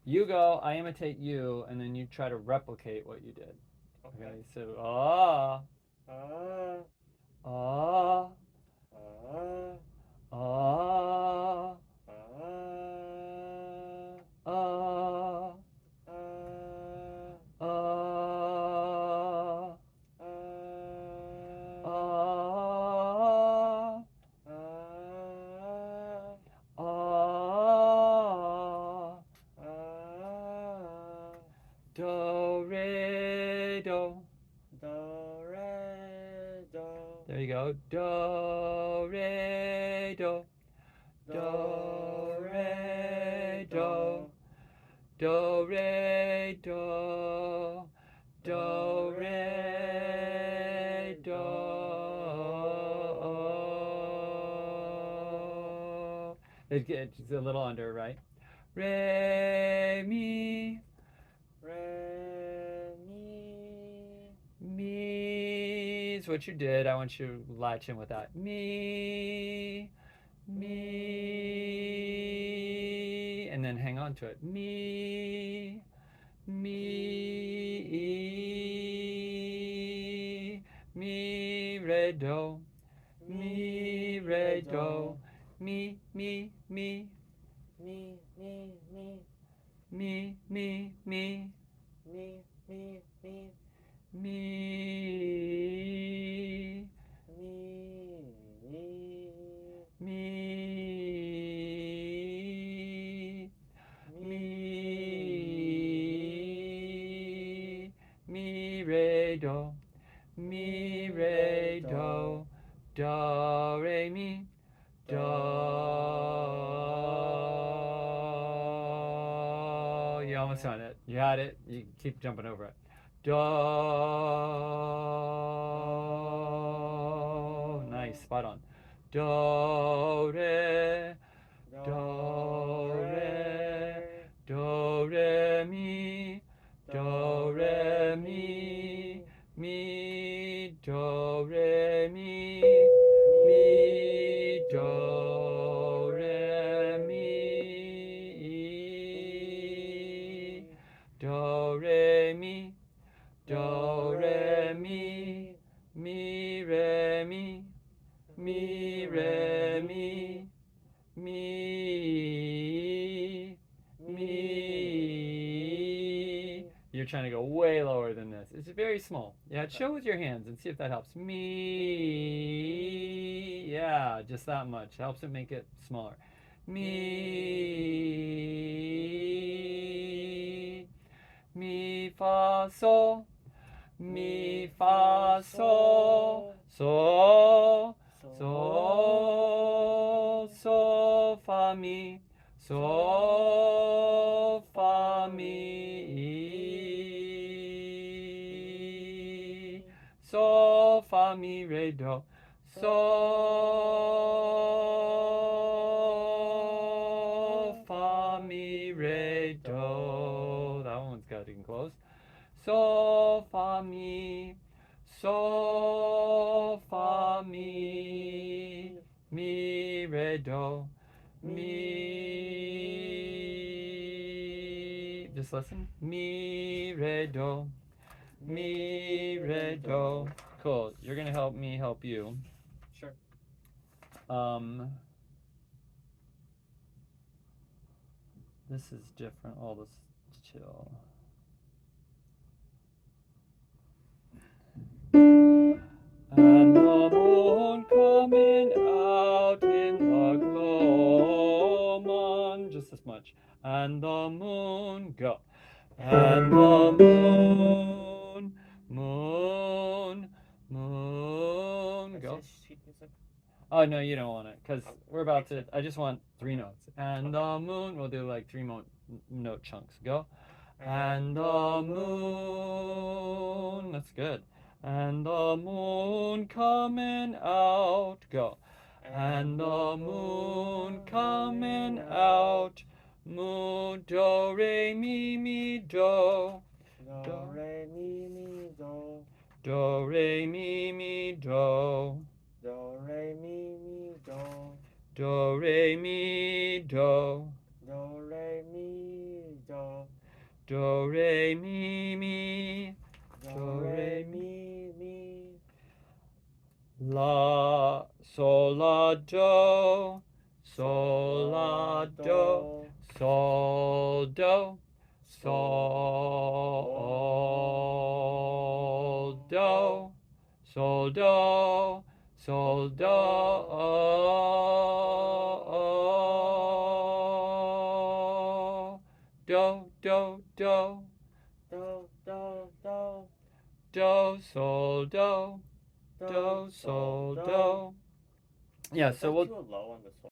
You go, I imitate you, and then you try to replicate what you did. Okay. So ah, Ah, ah, ah, ah, ah, ah, ah, ah, ah, ah, ah, ah, ah, do, re, do. do, re, do, There you go. Do, re, do. do, Do, re, re, do. do, Do, re, do. do, Do, re, re, do. do, It's a little under, right? Re, mi. re, mi, Me is what you did. I want you to latch in with that. Me, me, and then hang on to it. Me, re, do. Me, mi, re, re, do. do, Me, me, me, mi, mi, mi, me, me, me, mi, mi, mi, me, mi, mi, me, mi, me, re, do, me, mi, re, re, do, do, do, re, mi, do. You almost do, on it. You had it. You keep jumping over it. Do. Nice. do, Spot on. Do, re, do, do, re, re, do, re, mi, do, do, re, re, mi, mi, mi, do, re, mi, mi, mi, do, do, re, re, mi, mi, do, re, mi, do, do, re, re, mi, mi, mi, re, mi, mi, mi, re, re, mi, mi, me, me. mi, You're trying to go way lower than this. It's very small. Yeah, show with your hands and see if that helps. Me. Yeah, just that much. Helps it make it smaller. Me. Mi, fa, sol. Mi, mi, fa, fa, sol. sol, So, so, sol, so, fa, mi. So, sol, fa, fa, mi. mi, So, fa, mi, re, do. So, fa, sol, mi, mi, re, re, do. That do, one's getting close. So, fa, so, fa, mi, mi, re, do, mi. mi, Just listen. Mi, re, do, mi, mi, re, re, do. do. Cool. You're gonna help me help you. Sure. Um, this is different. All this chill. And the moon coming out in the gloaming, just as much. And the moon, go. And the moon, Is go. this sheet music? Oh no, you don't want it, because Oh, we're about okay. to. I just want three Okay. notes. And Okay. the moon, we'll do like three note chunks. Go. And And the the moon, moon, that's good. And the moon coming out, go. And and the the moon moon coming coming out. out, moon, do, re, mi, do. Do, Do, re, mi, do. do, re, mi, do. Do, re, mi, do. Do, re, mi, do. Do, re, mi, do. Do, re, mi, mi. Do, re, mi, mi. La, sol, la, do. Sol, la, do. Sol, do. Sol, do. Sol, do. Sol, do. Do, do, do. Do, do, do. Do, sol, do. Do, Do, sol, sol, do. do. Yeah, Is so that we'll too low on the sol?